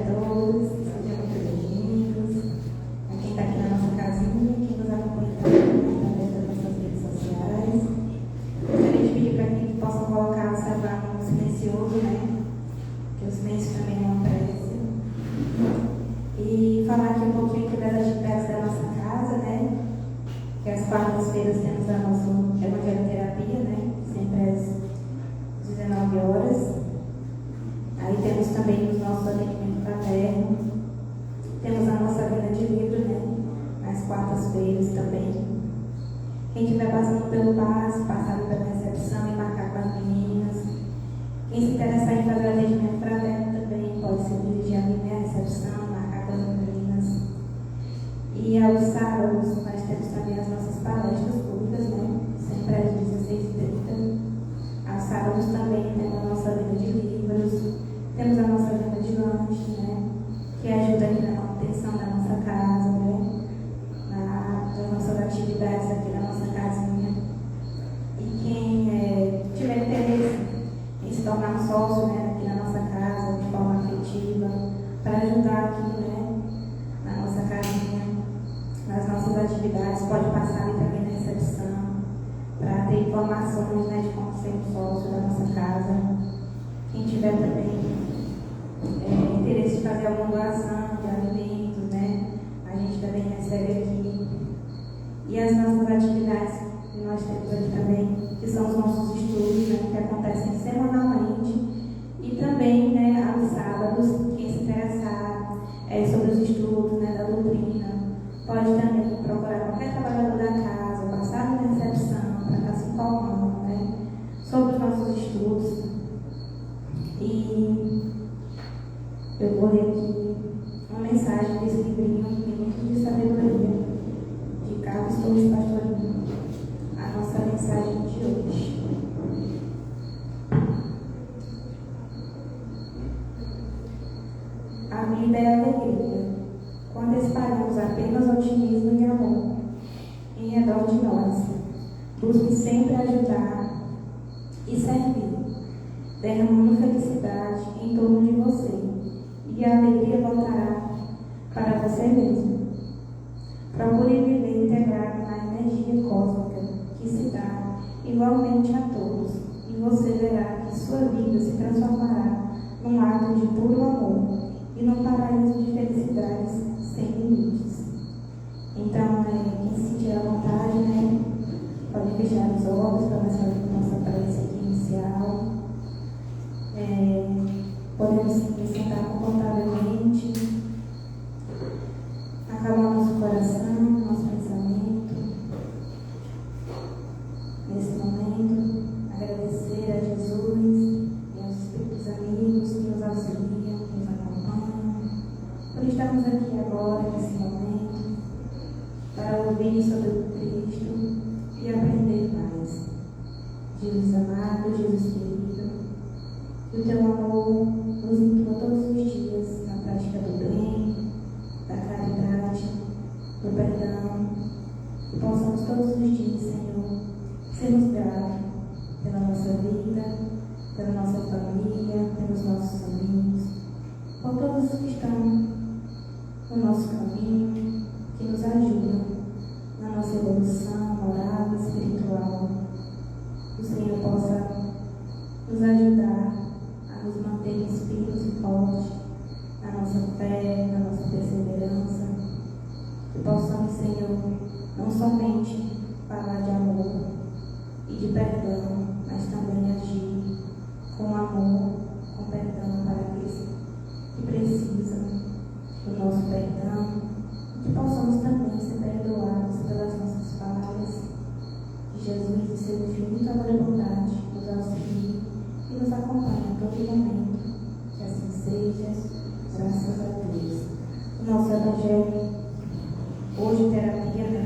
a todos, sejam muito bem-vindos. A quem está aqui na nossa casinha, quem nos acompanha através das nossas redes sociais. Gostaria de pedir para que possam colocar o celular no silencioso, né? Que o silêncio também é uma prece. E falar aqui um pouquinho aqui das atividades da nossa casa, né? Que às quartas-feiras temos a nossa evangeloterapia, né? Sempre às 19 horas. Aí temos também os nossos atendimentos fraternos. Temos a nossa venda de livro, né? Nas quartas-feiras também. Quem estiver passando pelo passe, passar pela recepção e marcar com as meninas. Quem se interessar em fazer o atendimento fraterno também pode se dirigir ali na recepção, marcar com as meninas. E aos sábados nós temos também as nossas palestras públicas, né? Sempre às 16h30. Aos sábados também temos a nossa venda de livros. Temos a nossa venda de lanche, né? Que ajuda aqui na manutenção da nossa casa, né? Das nossas atividades aqui da nossa casinha. E quem tiver interesse em se tornar um sócio, né, aqui na nossa casa, de forma afetiva, para ajudar aqui, né, na nossa casinha, nas nossas atividades, pode passar ali também na recepção, para ter informações, né, de como ser um sócio da nossa casa. Quem tiver também interesse de fazer alguma doação de alimentos, né? A gente também recebe aqui. E as nossas atividades que nós temos aqui também, que são os nossos estudos, né? Que acontecem semanalmente. E também, né, aos sábados, quem se interessar sobre os estudos, né, da doutrina, pode também procurar qualquer trabalhador da casa, passar na recepção, para estar se informando, né, sobre os nossos estudos. E eu vou ler aqui uma mensagem desse livrinho, Minutos de Sabedoria, de Carlos Torres Pastorino, a nossa mensagem de hoje. A vida é alegria, quando espalhamos apenas otimismo e amor em redor de nós. Busque sempre ajudar e servir, derramando felicidade em torno de você, e a alegria voltará para você mesmo. Procure viver integrado na energia cósmica que se dá igualmente a todos, e você verá que sua vida se transformará num ato de puro amor e num paraíso de felicidades sem limites. Então, quem se sentir à vontade, né, pode fechar os olhos para nós fazer nossa prece aqui inicial. Podemos nos sentar confortavelmente, acalmar nosso coração, nosso pensamento. Nesse momento, agradecer a Jesus e aos espíritos amigos que nos auxiliam, que nos acompanham, por estarmos aqui agora, nesse momento, para ouvir sobre o Cristo e aprender mais. Jesus amado, Jesus querido, que o teu amor nos intua todos os dias na prática do bem, da caridade, do perdão, e possamos todos os dias, Senhor, sermos gratos pela nossa vida, pela nossa família, pelos nossos amigos, por todos os que estão no nosso caminho, que nos ajudam na nossa evolução moral e espiritual. Que o Senhor possa nos ajudar a nos manter espíritos e fortes na nossa fé, na nossa perseverança. Que possamos, Senhor, não somente falar de amor e de perdão, mas também agir com amor, com perdão para aqueles que precisam do nosso perdão. Que possamos também ser perdoados pelas nossas falhas. Que Jesus, em seu infinito amor e bondade, nos auxilie e nos acompanhe a todo momento. Que assim seja, graças a Deus. O nosso Evangelho, hoje, terapia, né?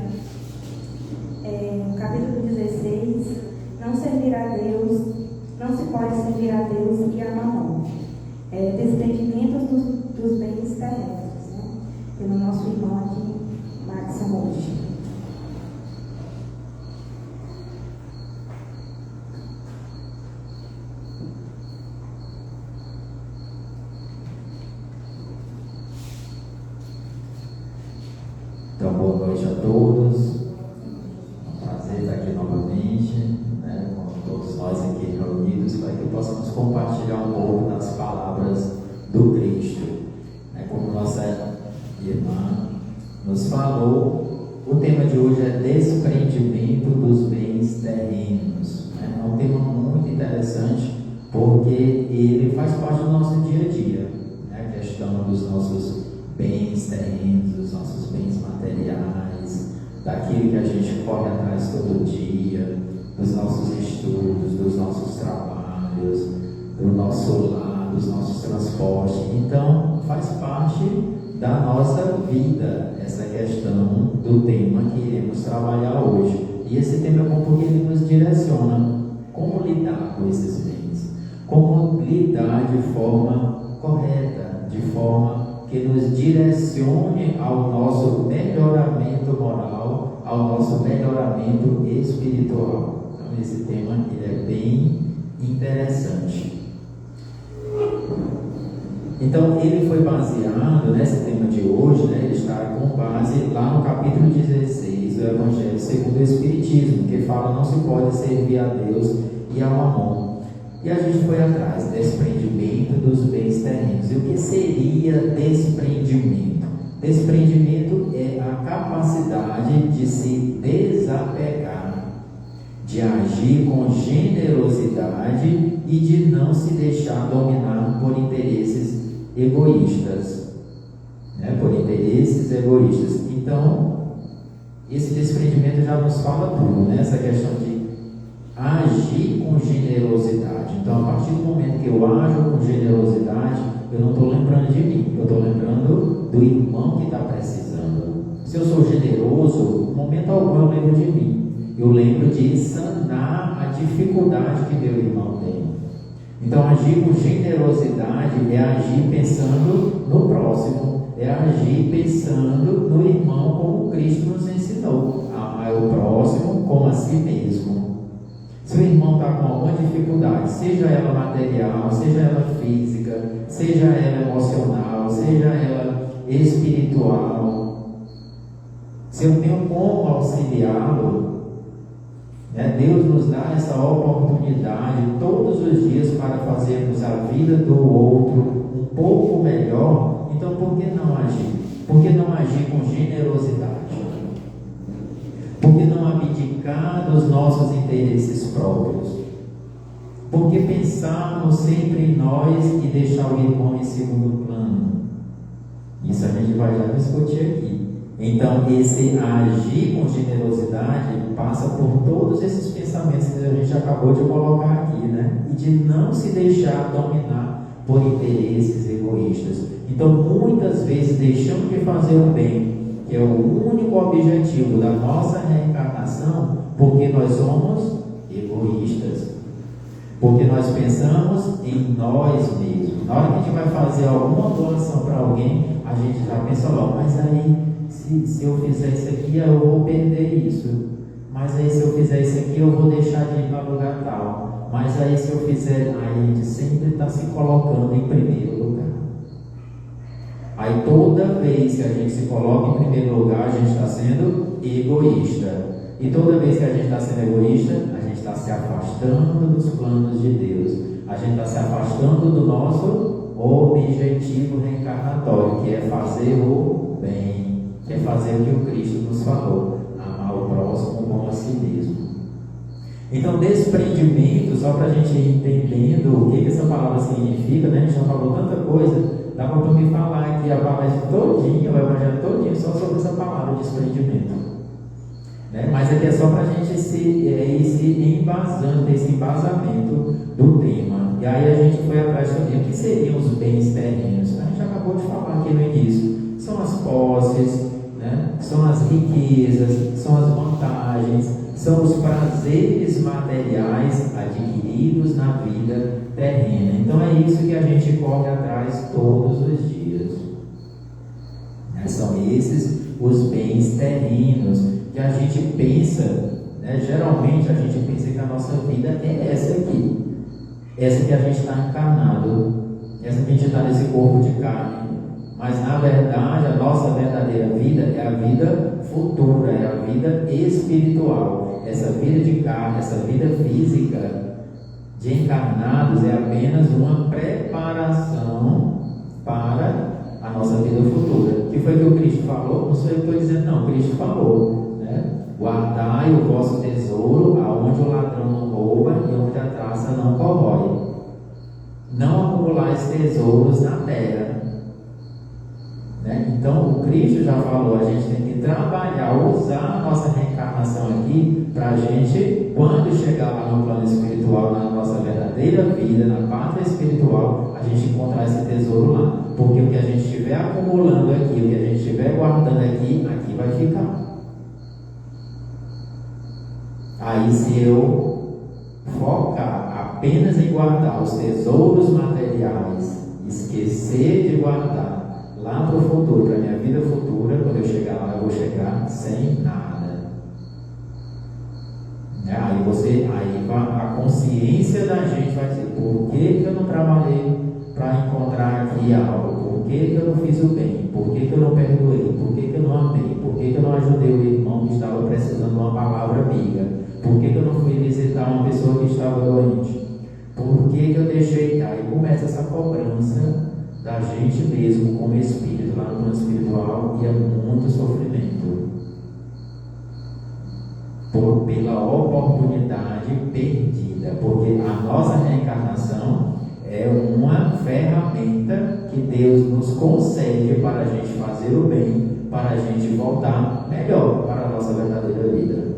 No capítulo 16, não servir a Deus, não se pode servir a Deus e a Mamon. Desprendimentos dos bens terrestres, né? Pelo nosso irmão aqui, Max Monte. Então, boa noite a todos. É um prazer estar aqui novamente, né, com todos nós aqui reunidos, para que possamos compartilhar um pouco das palavras do Cristo. Como nossa irmã nos falou, o tema de hoje é desprendimento dos bens terrenos. É um tema muito interessante, porque ele faz parte do nosso dia a dia, né? A questão dos nossos bens terrenos, dos nossos bens materiais, daquilo que a gente corre atrás todo dia, dos nossos estudos, dos nossos trabalhos, do nosso lar, dos nossos transportes. Então, faz parte da nossa vida essa questão do tema que iremos trabalhar hoje. E esse tema é bom porque ele nos direciona como lidar com esses bens, como lidar de forma correta, de forma que nos direcione ao nosso melhoramento moral, ao nosso melhoramento espiritual. Então esse tema ele é bem interessante. Então ele foi baseado nesse tema de hoje, né, ele está com base lá no capítulo 16 do Evangelho segundo o Espiritismo, que fala não se pode servir a Deus e ao Mamon. E a gente foi atrás, desprendimento dos bens terrenos. E o que seria desprendimento? Desprendimento é a capacidade de se desapegar, de agir com generosidade e de não se deixar dominar por interesses egoístas, né? Por interesses egoístas. Então, esse desprendimento já nos fala tudo, né? Essa questão de agir com generosidade. Então, a partir do momento que eu ajo com generosidade, eu não estou lembrando de mim, eu estou lembrando do irmão que está precisando. Se eu sou generoso, no momento algum eu lembro de mim, eu lembro de sanar a dificuldade que meu irmão tem. Então, agir com generosidade é agir pensando no próximo, é agir pensando no irmão como Cristo nos ensinou, amar o próximo como a si mesmo. Se o irmão está com alguma dificuldade, seja ela material, seja ela física, seja ela emocional, seja ela espiritual, se eu tenho como auxiliá-lo, né, Deus nos dá essa oportunidade todos os dias para fazermos a vida do outro um pouco melhor. Então, por que não agir? Por que não agir com generosidade? Por que não abdicar dos nossos interesses próprios? Por que pensarmos sempre em nós e deixar o irmão em segundo plano? Isso a gente vai já discutir aqui. Então, esse agir com generosidade passa por todos esses pensamentos que a gente acabou de colocar aqui, né? E de não se deixar dominar por interesses egoístas. Então, muitas vezes deixamos de fazer o bem, que é o único objetivo da nossa reencarnação, porque nós somos egoístas, porque nós pensamos em nós mesmos. Na hora que a gente vai fazer alguma doação para alguém, a gente já pensa logo, mas aí se eu fizer isso aqui eu vou perder isso, mas aí se eu fizer isso aqui eu vou deixar de ir para lugar tal, mas aí se eu fizer, aí a gente sempre está se colocando em primeiro lugar. Aí toda vez que a gente se coloca em primeiro lugar, a gente está sendo egoísta. E toda vez que a gente está sendo egoísta, a gente está se afastando dos planos de Deus. A gente está se afastando do nosso objetivo reencarnatório, que é fazer o bem, que é fazer o que o Cristo nos falou, amar o próximo como a si mesmo. Então, desprendimento, só para a gente ir entendendo o que essa palavra significa, né? A gente já falou tanta coisa. Dá para me falar aqui a palestra todinha, o evangelho todinho, só sobre essa palavra, desprendimento. Né? Mas aqui é só para a gente ir se embasando, esse embasamento do tema. E aí a gente foi atrás também, o que seriam os bens terrenos? A gente acabou de falar aqui no início. São as posses, né? São as riquezas, são as vantagens, são os prazeres materiais adquiridos na vida terrena. Então é isso que a gente corre atrás todos os dias. São esses os bens terrenos que a gente pensa, né? Geralmente a gente pensa que a nossa vida é essa aqui, essa que a gente está encarnado, essa que a gente está nesse corpo de carne. Mas na verdade a nossa verdadeira vida é a vida futura, é a vida espiritual. Essa vida de carne, essa vida física de encarnados é apenas uma preparação para a nossa vida futura. O que foi que o Cristo falou? Não sou eu que estou dizendo, não. O Cristo falou, né? Guardai o vosso tesouro aonde o ladrão não rouba e onde a traça não corrói. Não acumulais tesouros na terra. Né? Então o Cristo já falou, a gente tem que trabalhar, usar a nossa reencarnação aqui para a gente, quando chegar lá no plano espiritual, na nossa verdadeira vida, na pátria espiritual, a gente encontrar esse tesouro lá. Porque o que a gente estiver acumulando aqui, o que a gente estiver guardando aqui, aqui vai ficar. Aí se eu focar apenas em guardar os tesouros materiais, esquecer de guardar lá para o futuro, para a minha vida futura, quando eu chegar lá, eu vou chegar sem nada. Aí a consciência da gente vai dizer, por que eu não trabalhei para encontrar aqui algo? Por que eu não fiz o bem? Por que eu não perdoei? Por que eu não amei? Por que eu não ajudei o irmão que estava precisando de uma palavra amiga? Por que eu não fui visitar uma pessoa que estava doente? Por que eu deixei? Aí começa essa cobrança da gente mesmo como espírito lá no plano espiritual, e é muito sofrimento pela oportunidade perdida, porque a nossa reencarnação é uma ferramenta que Deus nos concede para a gente fazer o bem, para a gente voltar melhor para a nossa verdadeira vida.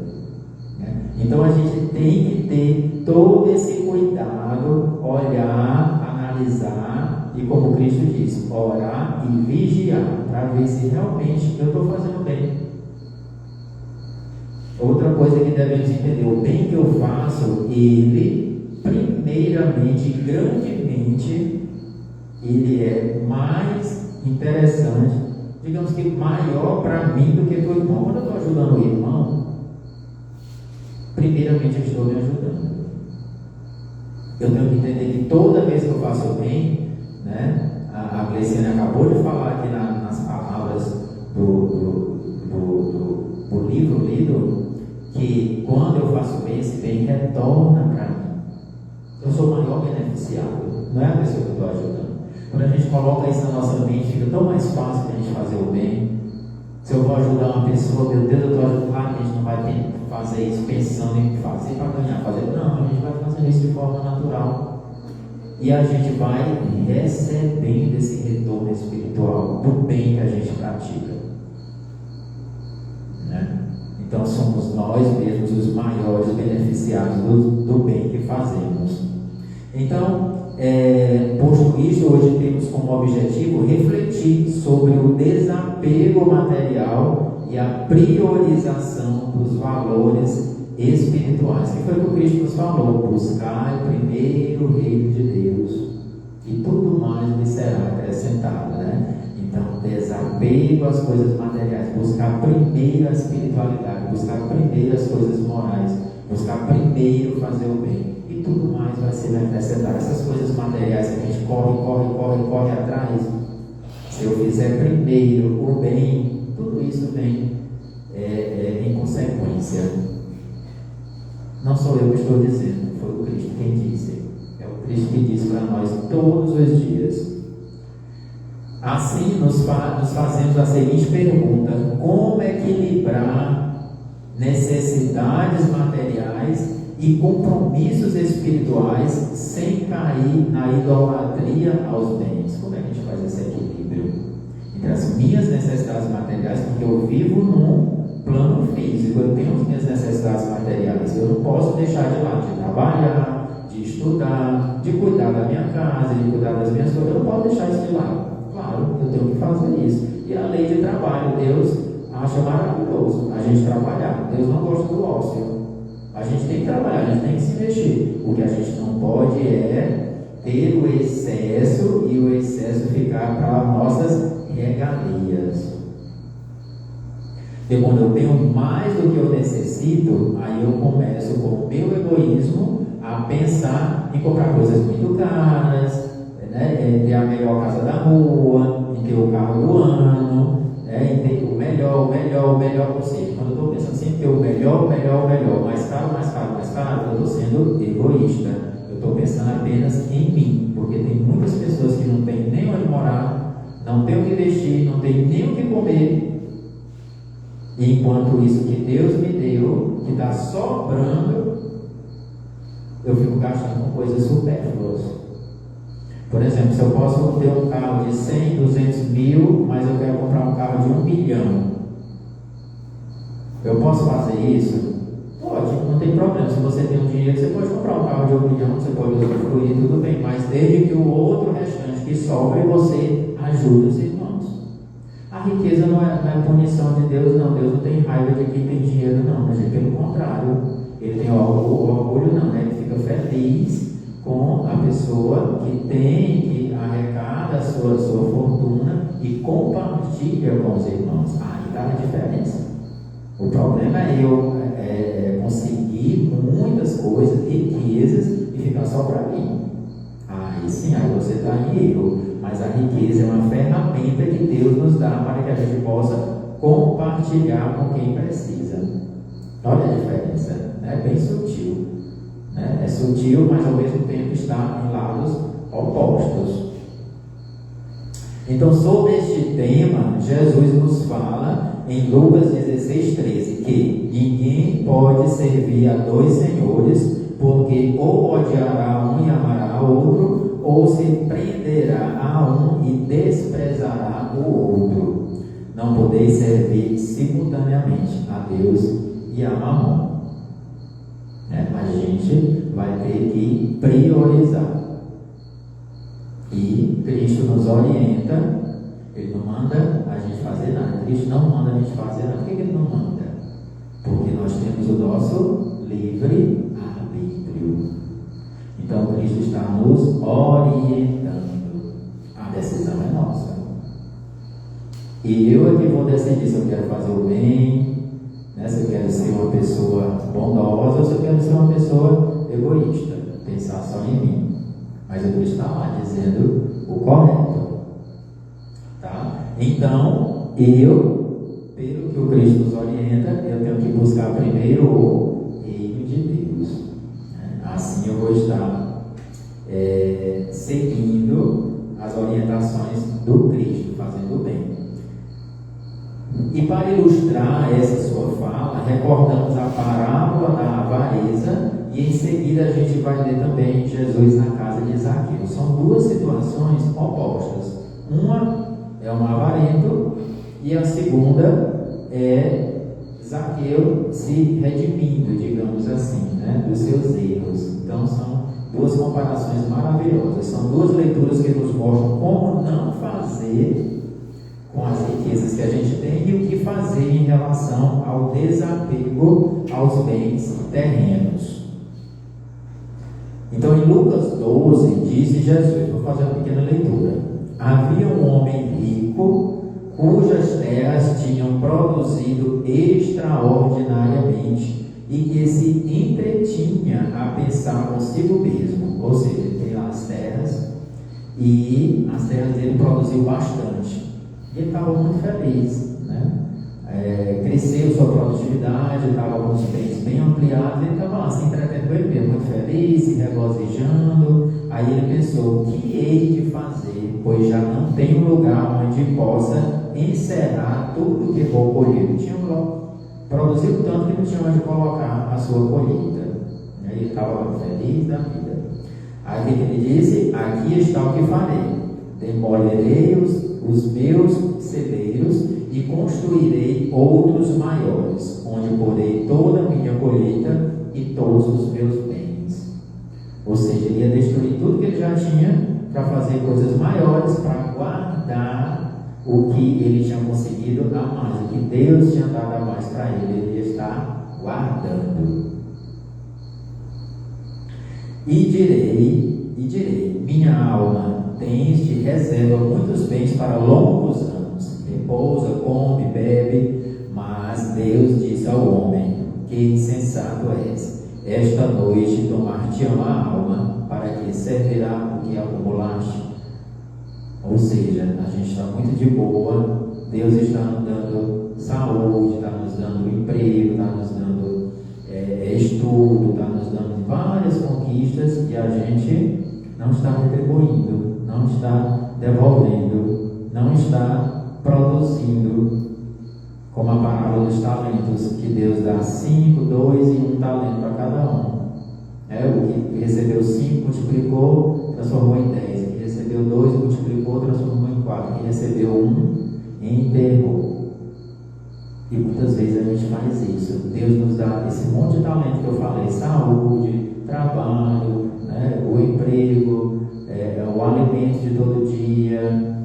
Então a gente tem que ter todo esse cuidado, olhar, analisar e, como Cristo disse, orar e vigiar para ver se realmente eu estou fazendo bem. Outra coisa que devemos entender, o bem que eu faço, ele primeiramente, grandemente, ele é mais interessante, digamos que maior para mim do que para o irmão. Quando eu estou ajudando o irmão, primeiramente eu estou me ajudando. Eu tenho que entender que toda vez que eu faço bem, né, a Gleiciane acabou de falar aqui nas palavras do livro lido, que quando eu faço bem, esse bem retorna para mim. Eu sou o maior beneficiado, não é a pessoa que eu estou ajudando. Quando a gente coloca isso na nossa mente, fica tão mais fácil para a gente fazer o bem. Se eu vou ajudar uma pessoa, meu Deus, eu estou ajudando, claro que a gente não vai fazer isso pensando em fazer para ganhar, não, a gente vai fazendo isso de forma natural. E a gente vai recebendo esse retorno espiritual do bem que a gente pratica. Né? Então somos nós mesmos os maiores beneficiados do bem que fazemos. Então, posto isto, hoje temos como objetivo refletir sobre o desapego material e a priorização dos valores espirituais. Que foi o que o Cristo nos falou: buscar primeiro o reino de Deus e tudo mais lhe será acrescentado, né? Então, desapego às coisas materiais, buscar primeiro a espiritualidade, buscar primeiro as coisas morais, buscar primeiro fazer o bem, e tudo mais vai ser acrescentado. Essas coisas materiais que a gente corre atrás, se eu fizer primeiro o bem, tudo isso vem em consequência. Não sou eu que estou dizendo, foi o Cristo quem disse. É o Cristo que diz para nós todos os dias. Assim nos fazemos a seguinte pergunta: como equilibrar necessidades materiais e compromissos espirituais sem cair na idolatria aos bens? Como é que a gente faz esse equilíbrio entre as minhas necessidades materiais? Porque eu vivo num plano físico, eu tenho as minhas necessidades materiais, eu não posso deixar de lado de trabalhar, de estudar, de cuidar da minha casa, de cuidar das minhas coisas. Eu não posso deixar isso de lado. Claro, eu tenho que fazer isso. E a lei de trabalho, Deus acha maravilhoso a gente trabalhar. Deus não gosta do ócio. A gente tem que trabalhar, a gente tem que se mexer. O que a gente não pode é ter o excesso, e o excesso ficar para nossas regalias. E quando eu tenho mais do que eu necessito, aí eu começo com o meu egoísmo a pensar em comprar coisas muito caras, né? Ter a melhor casa da rua, em ter o carro do ano, ter o melhor possível. Quando eu estou pensando sempre ter o melhor, mais caro, eu estou sendo egoísta. Eu estou pensando apenas em mim, porque tem muitas pessoas que não têm nem onde morar, não têm o que vestir, não têm nem o que comer. E enquanto isso que Deus me deu, que está sobrando, eu fico gastando com coisas supérfluas. Por exemplo, se eu posso ter um carro de 100, 200 mil, mas eu quero comprar um carro de 1 bilhão, eu posso fazer isso? Pode, não tem problema. Se você tem um dinheiro, você pode comprar um carro de 1 bilhão, você pode usufruir, tudo bem, mas desde que o outro restante que sobra, você ajuda os irmãos. A riqueza não é punição de Deus, não. Deus não tem raiva de quem tem dinheiro, não, mas é pelo contrário. Ele tem orgulho, não, né? Ele fica feliz com a pessoa que tem, que arrecada a sua fortuna e compartilha com os irmãos. Aí está a diferença. O problema é eu conseguir muitas coisas, riquezas, e ficar só para mim. Aí sim, aí você está em erro. Mas a riqueza é uma ferramenta que Deus nos dá para que a gente possa compartilhar com quem precisa. Olha a diferença, é bem sutil. É sutil, mas ao mesmo tempo está em lados opostos. Então, sobre este tema, Jesus nos fala em Lucas 16:13, que ninguém pode servir a 2 senhores, porque ou odiará um e amará outro, ou se prenderá a um e desprezará o outro. Não podeis servir simultaneamente a Deus e a Mamon. A gente vai ter que priorizar. E Cristo nos orienta. Ele não manda a gente fazer nada. Cristo não manda a gente fazer nada. Por que Ele não manda? Porque nós temos o nosso livre arbítrio. Então Cristo está nos orientando. A decisão é nossa. E eu é que vou decidir se eu quero fazer o bem, se eu quero ser uma pessoa bondosa ou se eu quero ser uma pessoa egoísta, pensar só em mim. Mas o Cristo está lá dizendo o correto. Tá? Então, pelo que o Cristo nos orienta, eu tenho que buscar primeiro o reino de Deus. Assim eu vou estar seguindo as orientações do Cristo, fazendo o bem. E para ilustrar essa sua fala, recordamos a parábola da avareza e em seguida a gente vai ler também Jesus na casa de Zaqueu. São duas situações opostas. Uma é um avarento e a segunda é Zaqueu se redimindo, digamos assim, dos seus erros. Então são duas comparações maravilhosas. São duas leituras que nos mostram como não fazer com as riquezas que a gente tem e o que fazer em relação ao desapego aos bens terrenos. Então, em Lucas 12, disse Jesus, vou fazer uma pequena leitura. Havia um homem rico, cujas terras tinham produzido extraordinariamente e que se entretinha a pensar consigo mesmo. Ou seja, ele tem lá as terras e as terras dele produziu bastante. E ele estava muito feliz, cresceu sua produtividade, estava com os bens bem ampliados, ele estava lá se entretendo ele mesmo, muito feliz, se regozijando. Aí ele pensou: o que hei de fazer, pois já não tem um lugar onde possa encerrar tudo que vou colher. Ele tinha produzido tanto que não tinha onde colocar a sua colheita. Ele estava feliz da vida. Aí o que ele disse? Aqui está o que farei: demolirei os meus celeiros e construirei outros maiores, onde porei toda a minha colheita e todos os meus bens. Ou seja, ele ia destruir tudo que ele já tinha para fazer coisas maiores, para guardar o que ele tinha conseguido a mais, o que Deus tinha dado a mais para ele. Ele ia estar guardando. E direi, minha alma, tens de reserva muitos bens para longos anos. Repousa, come, bebe. Mas Deus disse ao homem: que insensato és. Esta noite tomar-te-ão a alma, para que servirá o que acumulaste? Ou seja, a gente está muito de boa, Deus está nos dando saúde, está nos dando emprego, está nos dando estudo, está nos dando várias conquistas e a gente não está retribuindo, não está devolvendo, não está produzindo, como a parábola dos talentos, que Deus dá 5, 2 e 1 talento para cada um. O que recebeu 5 multiplicou, transformou em 10. O que recebeu 2 multiplicou, transformou em 4. O que recebeu 1 enterrou. E muitas vezes a gente faz isso. Deus nos dá esse monte de talento que eu falei: saúde, trabalho, o emprego, o alimento de todo dia,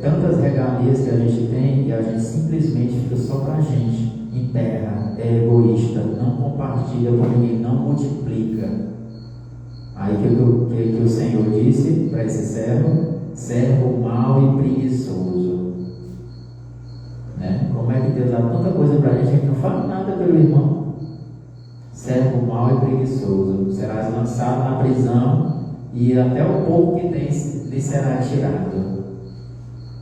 tantas regalias que a gente tem, e a gente simplesmente fica só para a gente. Enterra, é egoísta, não compartilha com ninguém, não multiplica. Aí que o Senhor disse para esse servo mau e preguiçoso, né? Como é que Deus dá tanta coisa para a gente não faz nada pelo irmão? Servo mau e preguiçoso, serás lançado na prisão e até o pouco que tens lhe será tirado,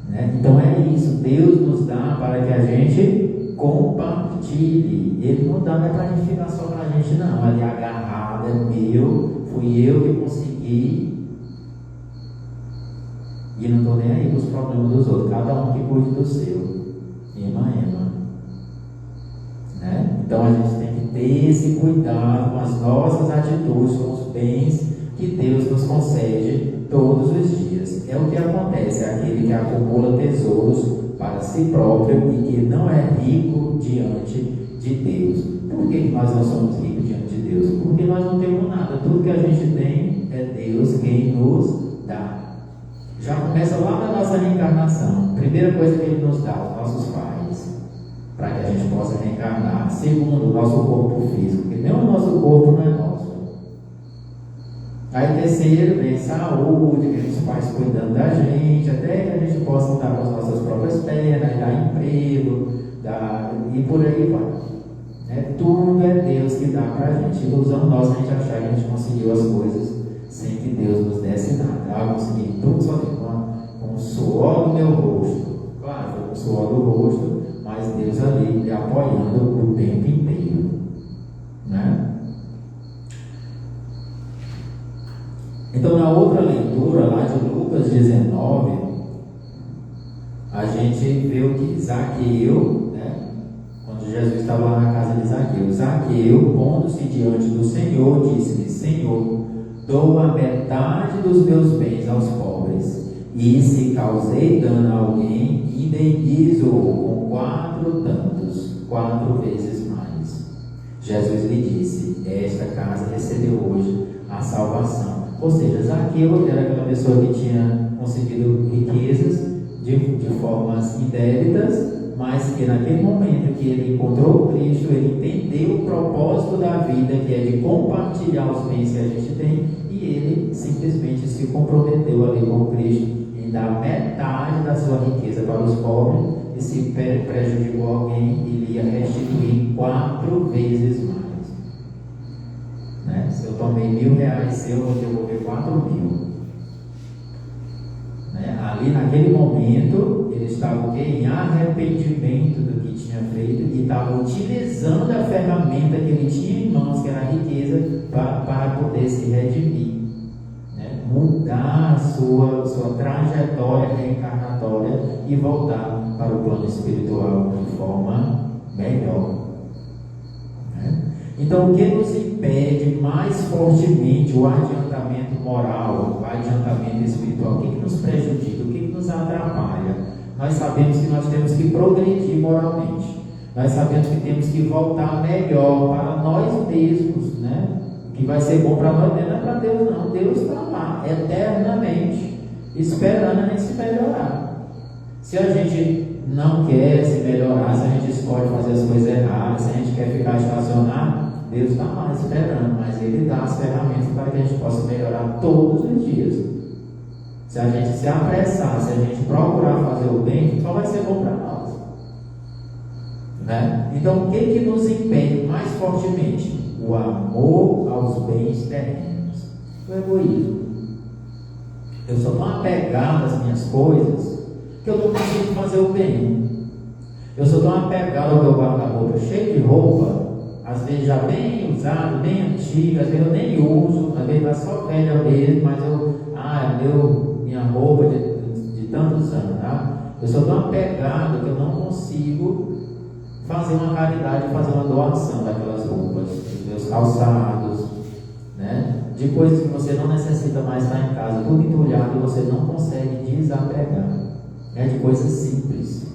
né? Então é isso, Deus nos dá para que a gente compartilhe. Ele não dá para a gente ficar só para a gente, não. Ali agarrado, é meu, fui eu que consegui, e não estou nem aí com os problemas dos outros, cada um que cuide do seu. Ema. Né? Então a gente tem que ter esse cuidado com as nossas atitudes, com os bens que Deus nos concede todos os dias. É o que acontece, é aquele que acumula tesouros para si próprio e que não é rico diante de Deus. Por que nós não somos ricos diante de Deus? Porque nós não temos nada. Tudo que a gente tem é Deus quem nos dá. Já começa lá na nossa reencarnação. Primeira coisa que Ele nos dá, os nossos pais, para que a gente possa reencarnar. Segundo, o nosso corpo físico, porque nem o nosso corpo não é nosso. Aí terceiro, vem saúde, vem os pais cuidando da gente, até que a gente possa andar com as nossas próprias pernas, dar emprego, e por aí vai. Tudo é Deus que dá para a gente. Ilusão nossa a gente achar que a gente conseguiu as coisas sem que Deus nos desse nada. Eu consegui tudo sozinho, com o suor do meu rosto. Claro, foi com o suor do rosto, mas Deus ali me apoiando o tempo inteiro, né? Então, na outra leitura, lá de Lucas 19, a gente vê o que Zaqueu, né? Quando Jesus estava lá na casa de Zaqueu, pondo-se diante do Senhor, disse-lhe: Senhor, dou a metade dos meus bens aos pobres, e se causei dano a alguém, indenizo-o com 4 tantos, 4 vezes mais. Jesus lhe disse: esta casa recebeu hoje a salvação. Ou seja, Zaqueu era aquela pessoa que tinha conseguido riquezas de formas indébitas, mas que naquele momento que ele encontrou Cristo, ele entendeu o propósito da vida, que é de compartilhar os bens que a gente tem, e ele simplesmente se comprometeu ali com Cristo em dar metade da sua riqueza para os pobres, e se prejudicou alguém, ele ia restituir 4 vezes mais. Né? Se eu tomei R$1.000 seu, eu vou devolver 4.000. Né? Ali naquele momento ele estava em arrependimento do que tinha feito e estava utilizando a ferramenta que ele tinha em mãos, que era a riqueza, para poder se redimir, né? Mudar a sua trajetória reencarnatória e voltar para o plano espiritual de forma melhor. Então, o que nos impede mais fortemente o adiantamento moral, o adiantamento espiritual? O que nos prejudica? O que nos atrapalha? Nós sabemos que nós temos que progredir moralmente. Nós sabemos que temos que voltar melhor para nós mesmos, né? O que vai ser bom para nós não é para Deus, não. Deus está lá, eternamente, esperando a gente se melhorar. Se a gente não quer se melhorar, se a gente escolhe fazer as coisas erradas, se a gente quer ficar estacionado, Deus está lá esperando, mas Ele dá as ferramentas para que a gente possa melhorar todos os dias. Se a gente se apressar, se a gente procurar fazer o bem, só vai ser bom para nós, né? Então, o que nos impede mais fortemente? O amor aos bens terrenos, o egoísmo. Eu sou tão apegado às minhas coisas que eu não consigo fazer o bem. Eu sou tão apegado ao meu guarda-roupa cheio de roupa, às vezes já bem usado, bem antigo, às vezes eu nem uso, às vezes é só velha mesmo, mas minha roupa de tantos anos, tá? Eu sou tão apegado que eu não consigo fazer uma caridade, fazer uma doação daquelas roupas, dos meus calçados, né? De coisas que você não necessita mais estar em casa, tudo entulhado e você não consegue desapegar, né? De coisas simples,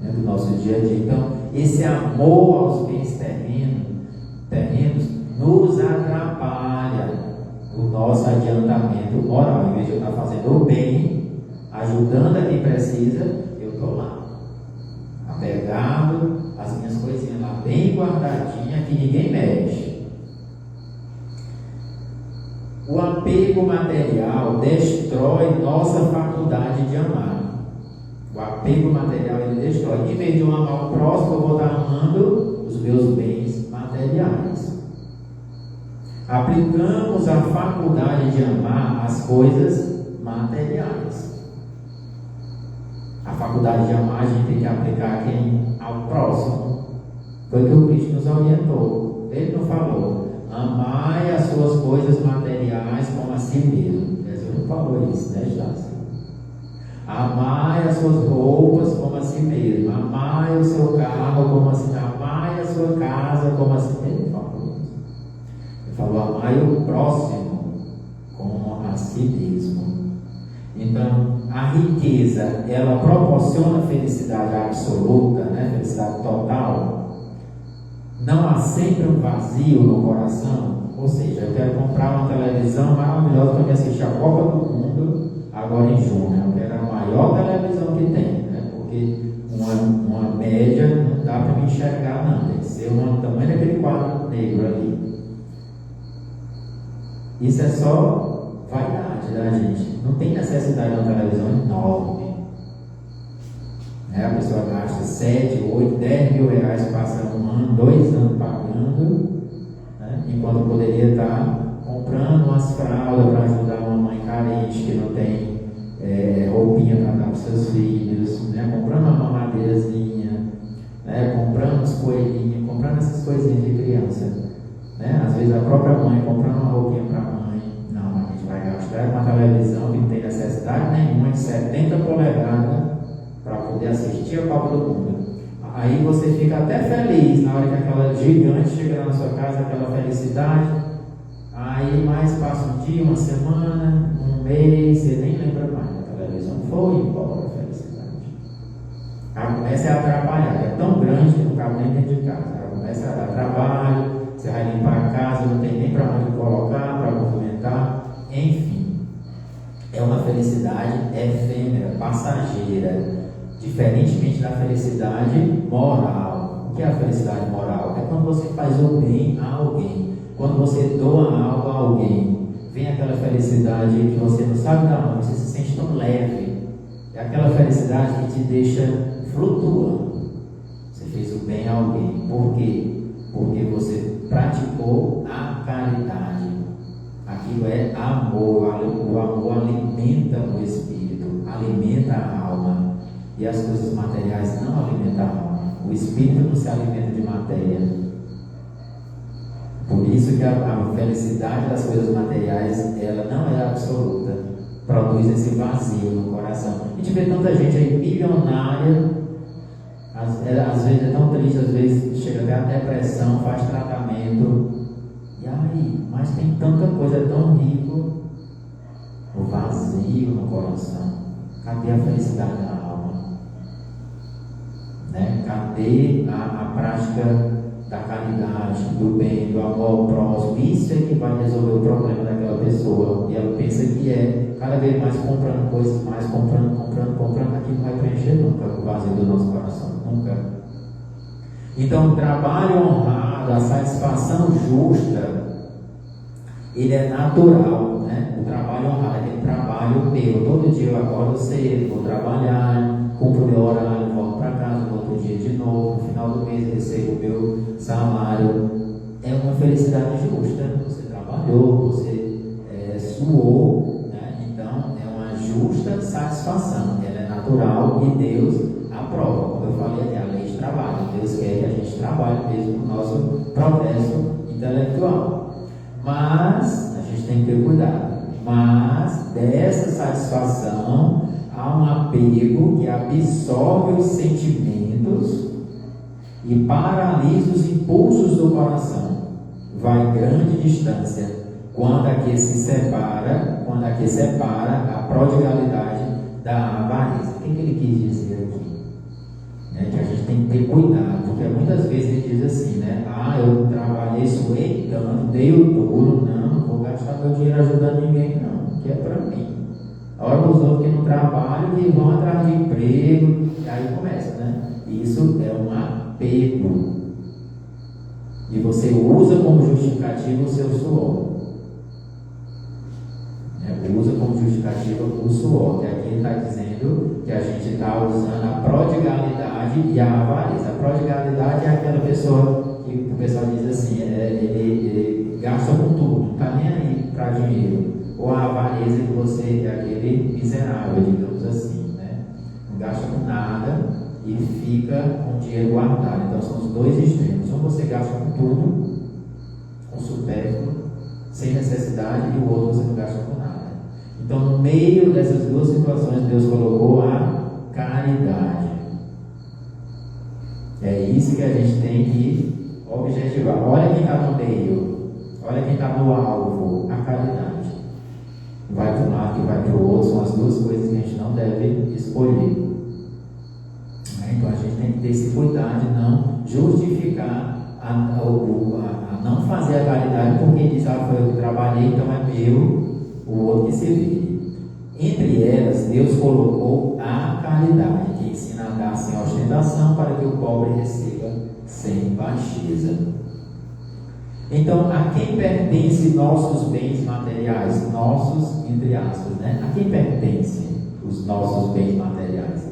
né? Do nosso dia a dia. Então, esse amor aos bens terrenos nos atrapalha o nosso adiantamento moral. Em vez de eu estar fazendo o bem, ajudando a quem precisa, eu estou lá, apegado às minhas coisinhas lá, bem guardadinha, que ninguém mexe. O apego material destrói nossa faculdade de amar. O apego material ele destrói. Em vez de eu amar o próximo, eu vou estar amando os meus bens materiais. Aplicamos a faculdade de amar as coisas materiais. A faculdade de amar a gente tem que aplicar ao próximo. Foi o que o Cristo nos orientou. Ele não falou: amai as suas coisas materiais como a si mesmo. Jesus não falou isso, né, Jássio? Amai as suas roupas como a si mesmo. Amai o seu carro como a si mesmo. Amai a sua casa como a si mesmo. Ele não falou isso. Ele falou: amai o próximo como a si mesmo. Então, a riqueza, ela proporciona felicidade absoluta, né? Felicidade total. Não há sempre um vazio no coração. Ou seja, eu quero comprar uma televisão maravilhosa para me assistir a Copa do Mundo agora em junho. Eu quero a maior televisão que tem, né? Porque uma média não dá para me enxergar, não. Tem que ser o tamanho daquele quadro negro ali. Isso é só vaidade da gente. Não tem necessidade de uma televisão enorme. A pessoa gasta 7, 8, 10 mil reais, passa 1 ano, 2 anos pagando, né? Enquanto poderia estar comprando umas fraldas para ajudar uma mãe carente que não tem roupinha para dar para os seus filhos, né? Comprando uma mamadeirazinha, né? Comprando uns coelhinhos, comprando essas coisinhas de criança, né? Às vezes a própria mãe comprando uma roupinha para a mãe. Não, a gente vai gastar uma televisão que não tem necessidade nenhuma, de 70 polegadas, para poder assistir a Copa do Mundo. Aí você fica até feliz na hora que aquela gigante chega na sua casa, aquela felicidade. Aí mais passa um dia, uma semana, um mês, você nem lembra mais. A televisão foi embora, a felicidade. Ela começa a atrapalhar, é tão grande que não cabe nem dentro de casa. Ela começa a dar trabalho, você vai limpar a casa, não tem nem para onde colocar, para movimentar, enfim. É uma felicidade efêmera, passageira. Diferentemente da felicidade moral. O que é a felicidade moral? É quando você faz o bem a alguém, quando você doa algo a alguém. Vem aquela felicidade que você não sabe da onde, você se sente tão leve. É aquela felicidade que te deixa flutuando. Você fez o bem a alguém. Por quê? Porque você praticou a caridade. Aquilo é amor. O amor alimenta o espírito, alimenta a alma. E as coisas materiais não alimentam a alma. O espírito não se alimenta de matéria. Por isso que a felicidade das coisas materiais, ela não é absoluta. Produz esse vazio no coração. A gente vê tanta gente aí milionária, às vezes é tão triste, às vezes chega até a depressão, faz tratamento. E aí, mas tem tanta coisa, é tão rico. O vazio no coração. Cadê a felicidade da alma? Né? Cadê a prática da caridade, do bem, do amor ao próximo? Isso é que vai resolver o problema daquela pessoa. E ela pensa que cada vez mais comprando coisas, mais comprando, aquilo não vai preencher nunca o vazio do nosso coração, nunca. Então, o trabalho honrado, a satisfação justa, ele é natural, né? O trabalho honrado é aquele trabalho meu. Todo dia eu acordo cedo, vou trabalhar, cumpro meu horário, volto para casa, no outro dia de novo, no final do mês recebo o meu salário. É uma felicidade justa. Você trabalhou, você suou, né? Então é uma E Deus aprova, como eu falei aqui, a lei de trabalho. Deus quer que a gente trabalhe mesmo no nosso progresso intelectual. Mas a gente tem que ter cuidado. Mas dessa satisfação há um apego que absorve os sentimentos e paralisa os impulsos do coração. Vai grande distância quando aqui separa a prodigalidade da avareza. O que ele quis dizer aqui? Que a gente tem que ter cuidado, porque muitas vezes ele diz assim, né? Eu trabalhei, suei tanto, dei o duro, não vou gastar meu dinheiro ajudando ninguém, não, que é para mim. Olha os outros que não trabalham, que vão atrás de emprego, e aí começa, né? Isso é um apego. E você usa como justificativa o seu suor. Usa como justificativa o suor, que aqui ele está dizendo que a gente está usando a prodigalidade e a avareza. A prodigalidade é aquela pessoa que o pessoal diz assim, ele gasta com tudo, não está nem aí para dinheiro. Ou a avareza que você é aquele miserável, digamos assim, né? Não gasta com nada e fica com o dinheiro guardado. Então são os dois extremos. Ou você gasta com tudo, com supérfluo, sem necessidade, e o outro você não gasta com nada. Então, no meio dessas duas situações, Deus colocou a caridade. É isso que a gente tem que objetivar. Olha quem está no meio, olha quem está no alvo, a caridade. Vai para um lado e vai para o outro, são as duas coisas que a gente não deve escolher. Então, a gente tem que ter esse cuidado de não justificar, a não fazer a caridade porque diz, foi eu que trabalhei, então é meu, o outro que se vire. Entre elas, Deus colocou a caridade, que ensina a dar sem ostentação, para que o pobre receba sem baixeza. Então, a quem pertencem nossos bens materiais? Nossos, entre aspas, né? A quem pertencem os nossos bens materiais?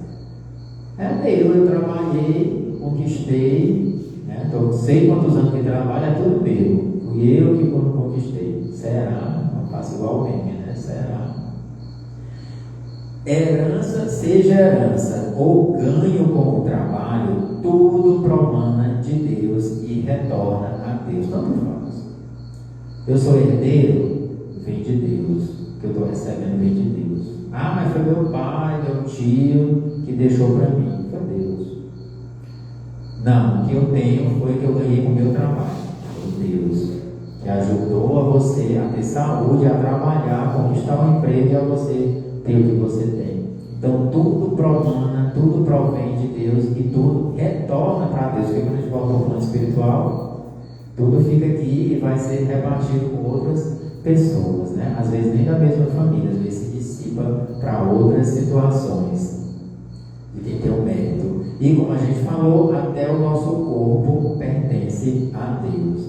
Eu trabalhei, conquistei, né? Então, sei quantos anos que trabalho, é tudo meu. Fui eu que conquistei. Será? Não faço igual o meme, né? Será? Herança, seja herança ou ganho com o trabalho, tudo promana de Deus e retorna a Deus. Tanto faz. Eu sou herdeiro, vem de Deus. O que eu estou recebendo vem de Deus. Mas foi meu pai, meu tio que deixou para mim. Foi Deus. Não, o que eu tenho foi que eu ganhei com o meu trabalho. Foi Deus que ajudou a você a ter saúde, a trabalhar, a conquistar um emprego e a você ter o que você tem. Então tudo promana, tudo provém de Deus e tudo retorna para Deus. Porque quando a gente volta ao plano espiritual, tudo fica aqui e vai ser repartido com outras pessoas, né? Às vezes nem da mesma família, às vezes se dissipa para outras situações de quem tem o mérito. E como a gente falou, até o nosso corpo pertence a Deus,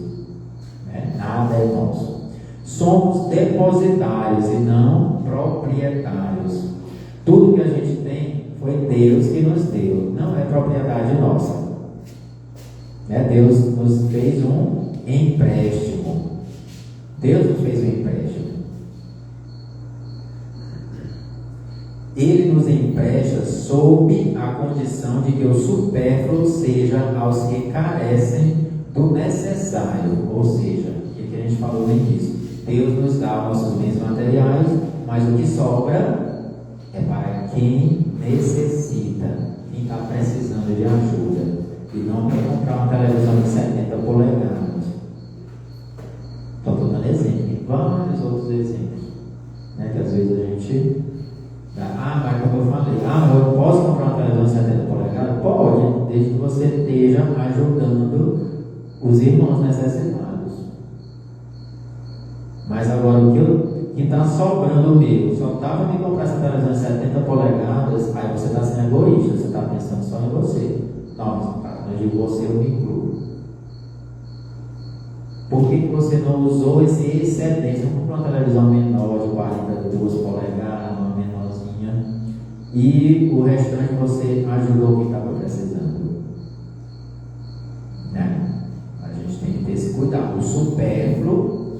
né? Nada é nosso. Somos depositários e não proprietários. Tudo que a gente tem foi Deus que nos deu, não é propriedade nossa. Deus nos fez um empréstimo. Deus nos fez um empréstimo. Ele nos empresta sob a condição de que o supérfluo seja aos que carecem do necessário. Ou seja, o que a gente falou no início, Deus nos dá nossos bens materiais, mas o que sobra é para quem necessita, quem está precisando de ajuda. E não quer comprar uma televisão de 70 polegadas. Estou dando exemplo, e vários outros exemplos, né, que às vezes a gente mas como eu falei, eu posso comprar uma televisão de 70 polegadas? Pode, desde que você esteja ajudando os irmãos necessitados. Mas agora o que está sobrando meu, só estava me comprar essa televisão de 70 polegadas, aí você está sendo egoísta, você está pensando só em você. Não, quando eu digo você, eu me incluo. Por que você não usou esse excedente? Você comprou uma televisão menor de 42 polegadas, uma menorzinha, e o restante você ajudou quem estava precisando, né? A gente tem que ter esse cuidado. O supérfluo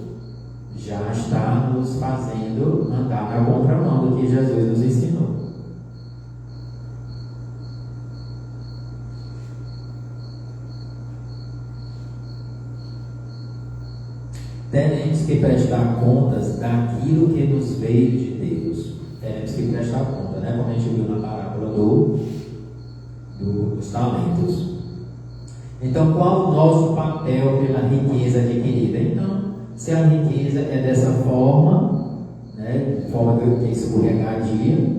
já está nos fazendo andar na contramão do que Jesus nos ensinou. teremos que prestar contas daquilo que nos veio de Deus. Teremos que prestar conta, né? Como a gente viu na parábola dos talentos. Então, qual o nosso papel pela riqueza adquirida? Então, se a riqueza é dessa forma, né, forma que escorregadia,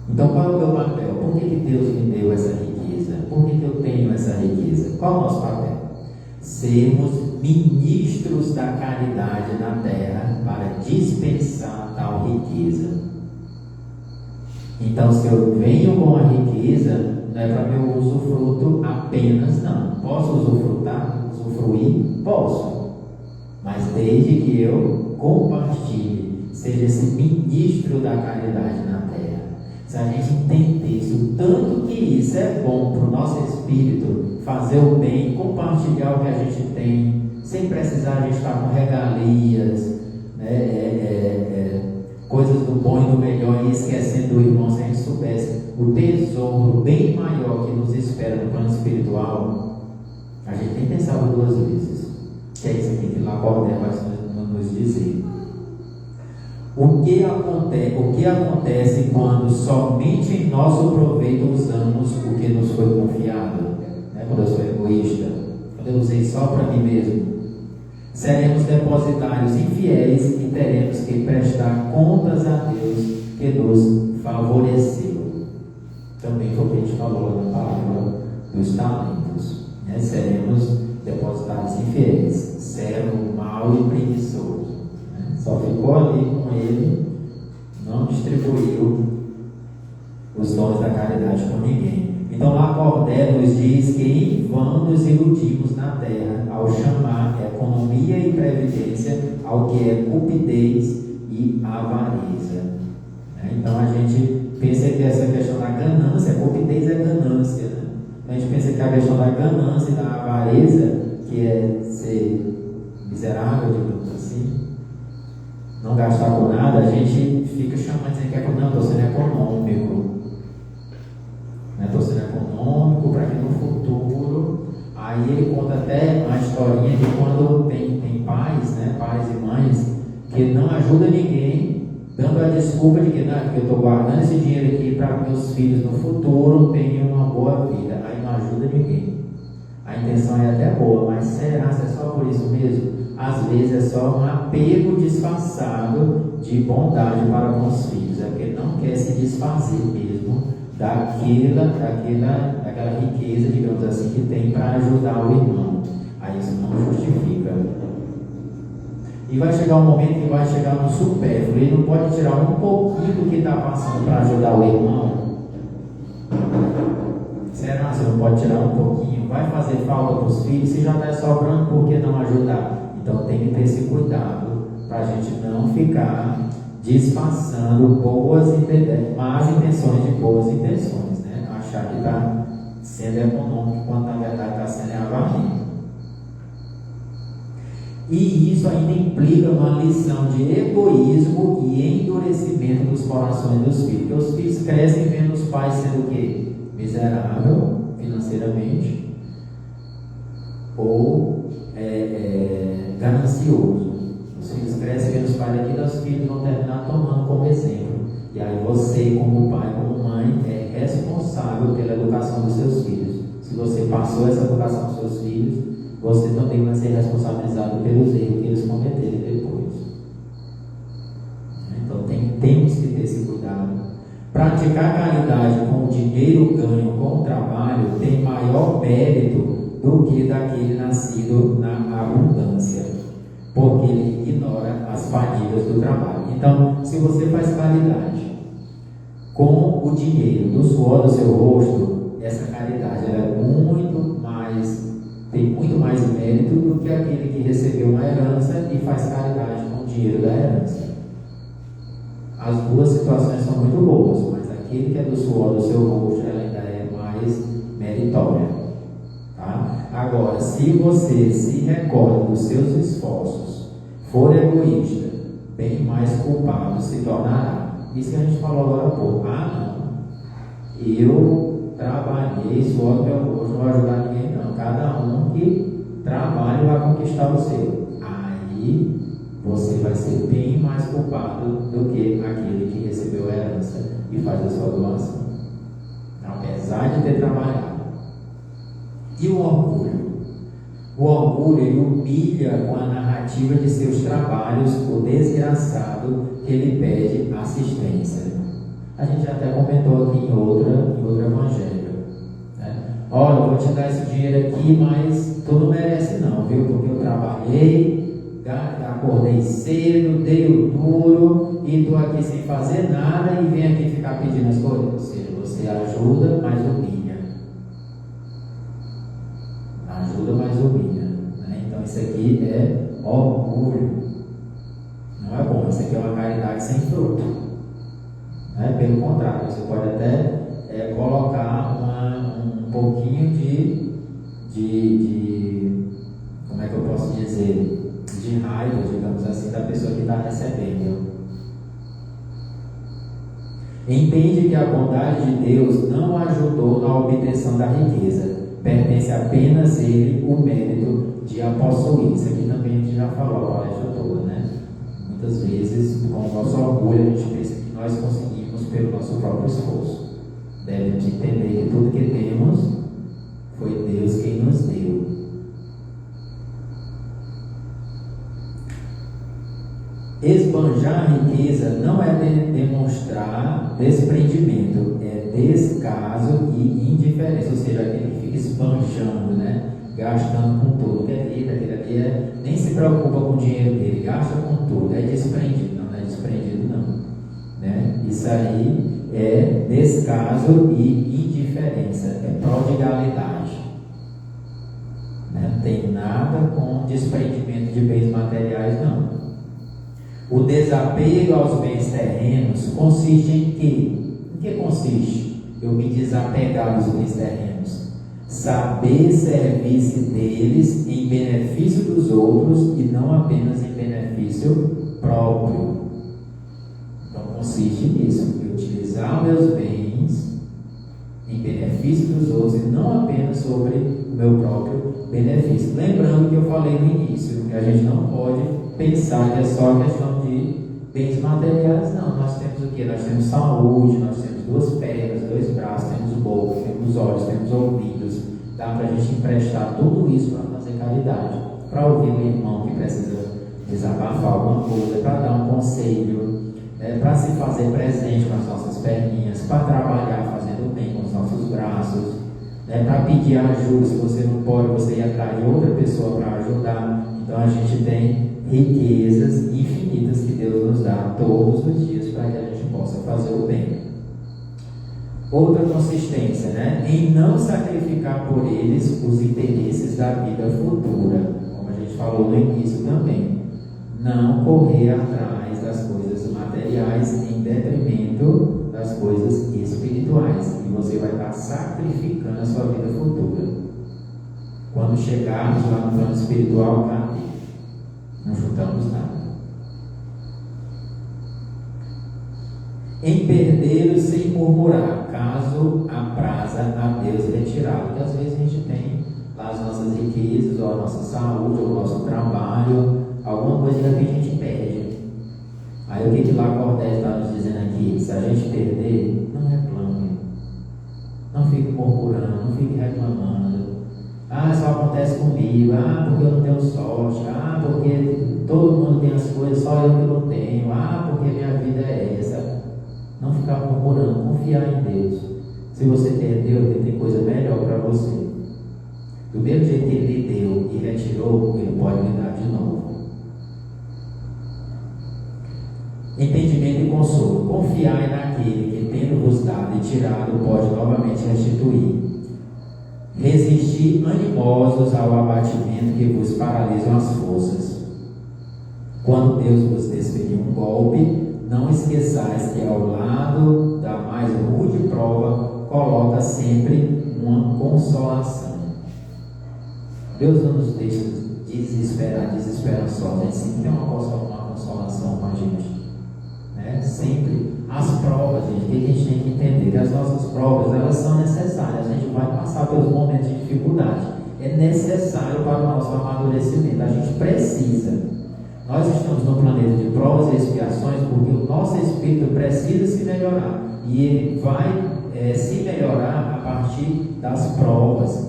então qual é o meu papel? Por que Deus me deu essa riqueza? Por que eu tenho essa riqueza? Qual é o nosso papel? Sermos ministros da caridade na terra para dispensar tal riqueza. Então, se eu venho com a riqueza, não é para meu usufruto apenas, não. Posso usufruir? Posso. Mas desde que eu compartilhe, seja esse ministro da caridade na terra. Se a gente entendesse o tanto que isso é bom para o nosso espírito, fazer o bem, compartilhar o que a gente tem, sem precisar a gente estar com regalias, né, coisas do bom e do melhor, e esquecendo do irmão. Se a gente soubesse o tesouro bem maior que nos espera no plano espiritual, a gente nem pensava duas vezes. Que é isso aqui que Lacordaire vai nos dizer. O que acontece quando somente em nosso proveito usamos o que nos foi confiado? Né? Quando eu sou egoísta, quando eu usei só para mim mesmo, seremos depositários infiéis e teremos que prestar contas a Deus que nos favoreceu. Também foi o que a gente falou na palavra dos talentos. Né? Seremos depositários infiéis, servo mau e preguiçoso. Né? Só ficou ali com ele, não distribuiu os dons da caridade com ninguém. Então, Lacordaire nos diz que em vão nos iludimos na terra ao chamar economia e previdência ao que é cupidez e avareza. Né? Então, a gente pensa que essa questão da ganância, cupidez é ganância, né? A gente pensa que a questão da ganância e da avareza, que é ser miserável, digamos assim, não gastar com nada, a gente fica chamando, dizendo que não, estou sendo econômico. Estou sendo econômico para que no futuro. Aí ele conta até uma historinha de quando tem pais, né, pais e mães, que não ajudam ninguém, dando a desculpa de que não, porque eu estou guardando esse dinheiro aqui para que meus filhos no futuro tenham uma boa vida. Aí não ajuda ninguém. A intenção é até boa, mas será que é só por isso mesmo? Às vezes é só um apego disfarçado de bondade para com os filhos. É porque não quer se desfazer mesmo daquela riqueza, digamos assim, que tem para ajudar o irmão. Aí isso não justifica. E vai chegar um momento que vai chegar no supérfluo. Ele não pode tirar um pouquinho do que está passando para ajudar o irmão. Será que você não pode tirar um pouquinho? Vai fazer falta para os filhos? Se já está sobrando, por que não ajudar? Então tem que ter esse cuidado para a gente não ficar disfarçando más intenções de boas intenções, né? Achar que está sendo econômico quando na verdade está sendo avaria. E isso ainda implica uma lição de egoísmo e endurecimento dos corações dos filhos. Porque os filhos crescem vendo os pais sendo o quê? Miserável financeiramente ou ganancioso. Os filhos crescem vendo os pais daquilo, os filhos vão terminar tomando como exemplo. E aí você, como pai, como mãe, é responsável pela educação dos seus filhos. Se você passou essa educação aos seus filhos, você também vai ser responsabilizado pelos erros que eles cometerem depois. Então temos que ter esse cuidado. Praticar caridade com o dinheiro ganho com o trabalho tem maior mérito do que daquele nascido na abundância, porque ele ignora as fadigas do trabalho. Então, se você faz caridade com o dinheiro do suor do seu rosto, essa caridade ela é tem muito mais mérito do que aquele que recebeu uma herança e faz caridade com o dinheiro da herança. As duas situações são muito boas, mas aquele que é do suor do seu rosto, ela ainda é mais meritória. Tá? Agora, se você se recorda dos seus esforços, for egoísta, bem mais culpado se tornará. Isso que a gente falou agora há pouco. Eu trabalhei, suor do meu rosto, não vou ajudar ninguém não. Cada um que trabalhe vai conquistar o seu. aí você vai ser bem mais culpado do que aquele que recebeu a herança e faz a sua doação, apesar de ter trabalhado. E o orgulho? O orgulho, ele humilha com a narrativa de seus trabalhos o desgraçado que ele pede assistência. A gente até comentou aqui em outro evangelho, né? Olha, eu vou te dar esse dinheiro aqui, mas tu não merece não, viu? Porque eu trabalhei, acordei cedo, dei o duro e estou aqui sem fazer nada e vem aqui ficar pedindo as coisas. Ou seja, você ajuda, mas humilha. Ajuda, mas humilha, né? Então isso aqui é orgulho. Não é bom, isso aqui é uma caridade sem fruto, né? Pelo contrário, você pode até colocar um pouquinho de como é que eu posso dizer, de raiva, digamos assim, da pessoa que está recebendo. Entende que a bondade de Deus não ajudou na obtenção da riqueza, pertence apenas ele o mérito de a possuir. Isso aqui também a gente já falou a palestra toda, né? Muitas vezes, com o nosso orgulho, a gente pensa que nós conseguimos pelo nosso próprio esforço. Devemos entender que tudo que temos foi Deus quem nos deu. Esbanjar a riqueza não é demonstrar desprendimento, é descaso e indiferença, ou seja, aquele que fica esbanjando, né? Gastando com tudo, aquele ali nem se preocupa com o dinheiro dele, gasta com tudo, é desprendido, não é desprendido não, né? Isso aí é descaso e indiferença, é prodigalidade, né? Não tem nada com desprendimento de bens materiais não. O desapego aos bens terrenos consiste em quê? Em que consiste? Eu me desapegar dos bens terrenos. Saber servir-se deles em benefício dos outros e não apenas em benefício próprio. Então consiste nisso, em utilizar meus bens em benefício dos outros e não apenas sobre o meu próprio benefício. Lembrando que eu falei no início, que a gente não pode pensar que é só questão de bens materiais, não. Nós temos o que? Nós temos saúde, nós temos 2 pernas, 2 braços, temos boca, temos olhos, temos ouvidos. Dá para a gente emprestar tudo isso para fazer caridade, para ouvir um irmão que precisa desabafar alguma coisa, para dar um conselho, para se fazer presente com as nossas perninhas, para trabalhar fazendo bem com os nossos braços, para pedir ajuda. Se você não pode, você ir atrás de outra pessoa para ajudar. Então a gente tem riquezas infinitas que Deus nos dá todos os dias para que a gente possa fazer o bem. Outra consistência, em não sacrificar por eles os interesses da vida futura, como a gente falou no início também. Não correr atrás das coisas materiais em detrimento das coisas espirituais, e você vai estar sacrificando a sua vida futura. Quando chegarmos lá no plano espiritual, cadê? Não juntamos nada. Em perdê-los sem murmurar, caso apraza a Deus retirá-lo. Porque às vezes a gente tem lá as nossas riquezas, ou a nossa saúde, ou o nosso trabalho, alguma coisa que a gente perde. Aí o que lá Cordés está nos dizendo aqui? Se a gente perder, não reclame. Não fique murmurando, não fique reclamando. Só acontece comigo. Porque eu não tenho sorte. Porque todo mundo tem as coisas, só eu que não tenho. Porque minha vida é essa. Não ficar murmurando, confiar em Deus. Se você perdeu, Ele tem coisa melhor para você. Do mesmo jeito que Ele lhe deu e retirou, Ele pode lhe dar de novo. Entendimento e consolo. Confiai naquele que, tendo-vos dado e tirado, pode novamente restituir. Resistir animosos ao abatimento que vos paralisam as forças. Quando Deus vos desferir um golpe, não esqueçais que ao lado da mais rude prova coloca sempre uma consolação. Deus não nos deixa desesperançosos, a gente sempre tem uma consolação com a gente, sempre. As provas, gente, o que a gente tem que entender? Que as nossas provas, elas são necessárias. A gente vai passar pelos momentos de dificuldade, é necessário para o nosso amadurecimento. A gente precisa. Nós estamos no planeta de provas e expiações porque o nosso espírito precisa se melhorar. E ele vai se melhorar a partir das provas,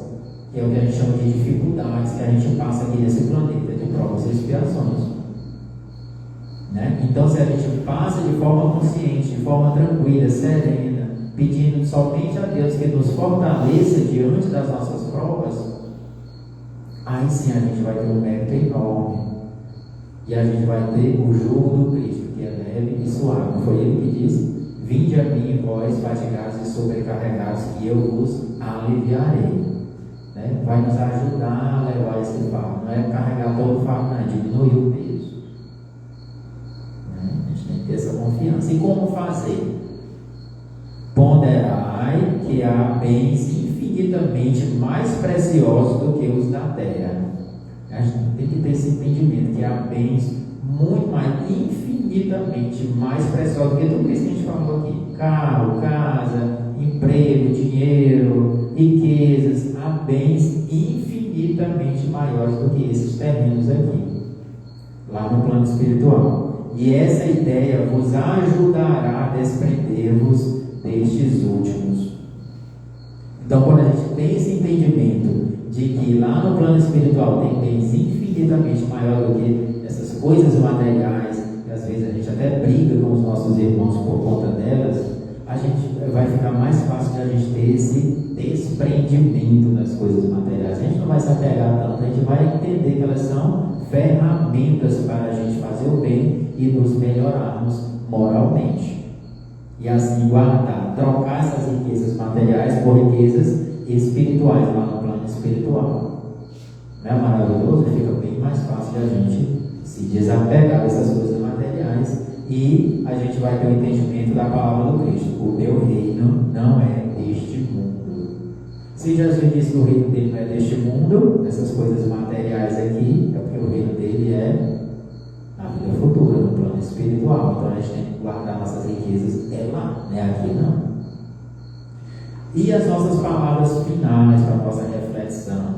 que é o que a gente chama de dificuldades que a gente passa aqui nesse planeta de provas e expiações. Né? Então, se a gente passa de forma consciente, de forma tranquila, serena, pedindo somente a Deus que nos fortaleça diante das nossas provas, aí sim a gente vai ter um mérito enorme. E a gente vai ter o jugo do Cristo, que é leve e suave. Foi ele que disse: vinde a mim, vós fatigados e sobrecarregados, que eu vos aliviarei. Né? Vai nos ajudar a levar esse fardo. Não é carregar todo o fardo, não, é diminuir o peso. Né? A gente tem que ter essa confiança. E como fazer? Ponderai que há bens infinitamente mais preciosos do que os da terra. A gente tem que ter esse entendimento que há bens muito mais, infinitamente mais preciosos do que tudo isso que a gente falou aqui: carro, casa, emprego, dinheiro, riquezas. Há bens infinitamente maiores do que esses terrenos aqui, lá no plano espiritual. E essa ideia vos ajudará a desprender-vos destes últimos. Então, quando a gente tem esse entendimento de que lá no plano espiritual tem bens infinitamente maiores do que essas coisas materiais, que às vezes a gente até briga com os nossos irmãos por conta delas, a gente vai ficar mais fácil de a gente ter esse desprendimento das coisas materiais. A gente não vai se apegar tanto, a gente vai entender que elas são ferramentas para a gente fazer o bem e nos melhorarmos moralmente. E assim guardar, trocar essas riquezas materiais por riquezas espirituais lá no plano espiritual. Não é maravilhoso? Fica bem mais fácil de a gente se desapegar dessas coisas materiais e a gente vai ter o entendimento da palavra do Cristo: o meu reino não é deste mundo. Se Jesus disse que o reino dele não é deste mundo, essas coisas materiais aqui, é porque o reino dele é na vida futura, no plano espiritual. Então a gente tem que guardar nossas riquezas lá, não é aqui não. E as nossas palavras finais para a nossa reflexão: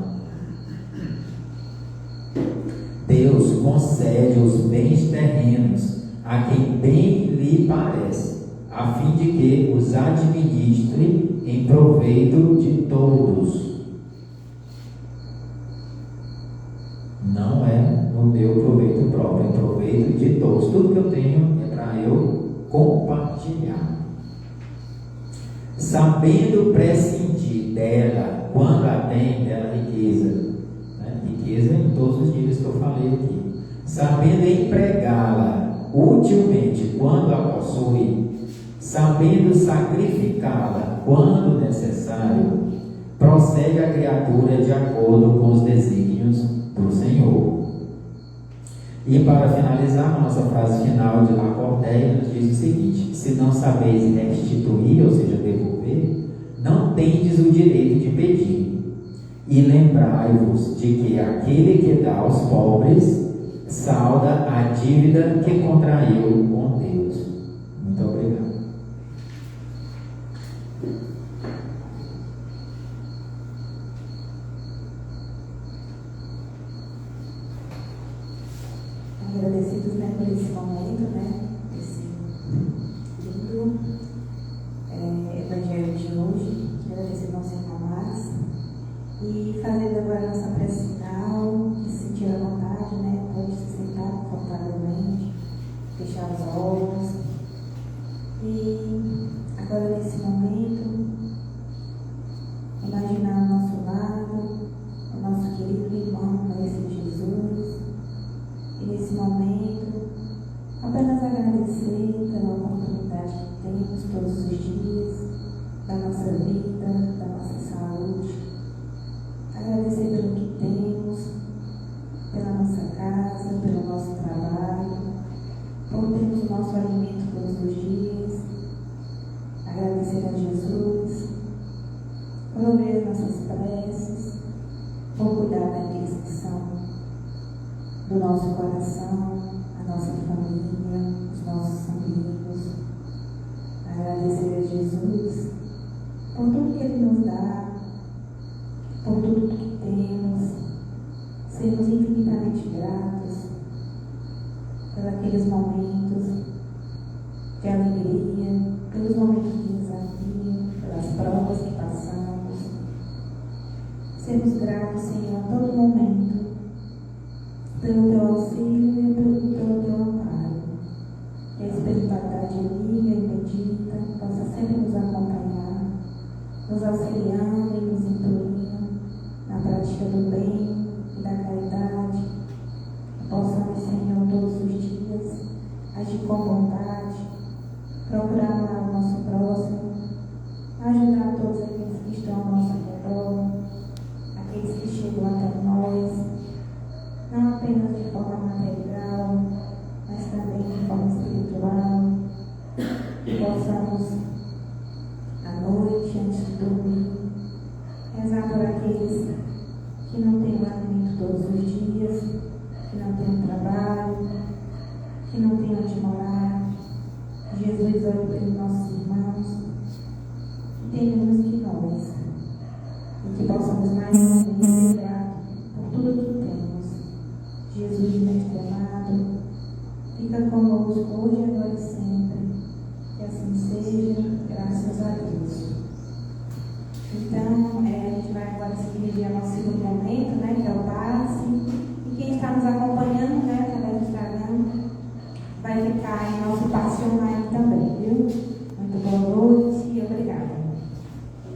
Deus concede os bens terrenos a quem bem lhe parece, a fim de que os administre em proveito de todos. Não é no meu proveito próprio, é em proveito de todos. Tudo que eu tenho é para eu compartilhar. Sabendo prescindir dela, quando a tem, dela riqueza. Riqueza em todos os níveis que eu falei aqui. Sabendo empregá-la utilmente quando a possui, sabendo sacrificá-la quando necessário, prossegue a criatura de acordo com os desígnios do Senhor. E para finalizar, a nossa frase final de Lacordaire nos diz o seguinte: se não sabeis restituir, ou seja, devolver, não tendes o direito de pedir. E lembrai-vos de que aquele que dá aos pobres salda a dívida que contraiu com Deus. Muito obrigado. Agradecidos, né, por esse momento, né, esse lindo evangelho de hoje. Agradecer ao Senhor mais. E fazendo agora a nossa prece final, se sentir à vontade, né, pode se sentar confortavelmente, fechar os olhos. E agora, nesse momento, imaginar ao nosso lado o nosso querido irmão, Mestre Jesus. E nesse momento, apenas agradecer pela oportunidade que temos todos os dias da nossa vida, da nossa saúde. Agradecer pelo que temos, pela nossa casa, pelo nosso trabalho, por termos o nosso alimento todos os dias. Agradecer a Jesus por ouvir as nossas preces, por cuidar daqueles que são do nosso coração, a nossa família, os nossos amigos. Agradecer a Jesus por tudo que Ele nos dá, por tudo que temos, sermos infinitamente gratos por aqueles momentos de alegria, pelos momentos de desafio, pelas provas que passamos. Sermos gratos, Senhor, a todo momento, pelo teu auxílio e pelo teu amparo. Que a espiritualidade amiga e bendita possa sempre nos acompanhar, nos auxiliando e nos intuindo na prática do bem e da caridade. Que possamos, Senhor, todos os dias agir com vontade, procurar amar o nosso próximo, ajudar todos aqueles que estão ao nosso redor, aqueles que chegam até nós, não apenas de forma material, mas também de forma espiritual. Que possamos, à noite, antes de dormir, rezar por aqueles que não têm o alimento todos os dias, que não têm um trabalho, que não têm onde morar. Jesus, olhe pelos nossos irmãos, que tem menos que nós, e que possamos mais uma vez ser gratos por tudo que temos. Jesus, mestre amado, fica conosco hoje, agora e sempre. Que assim seja, graças a Deus. Então, a gente vai agora se dirigir ao nosso segundo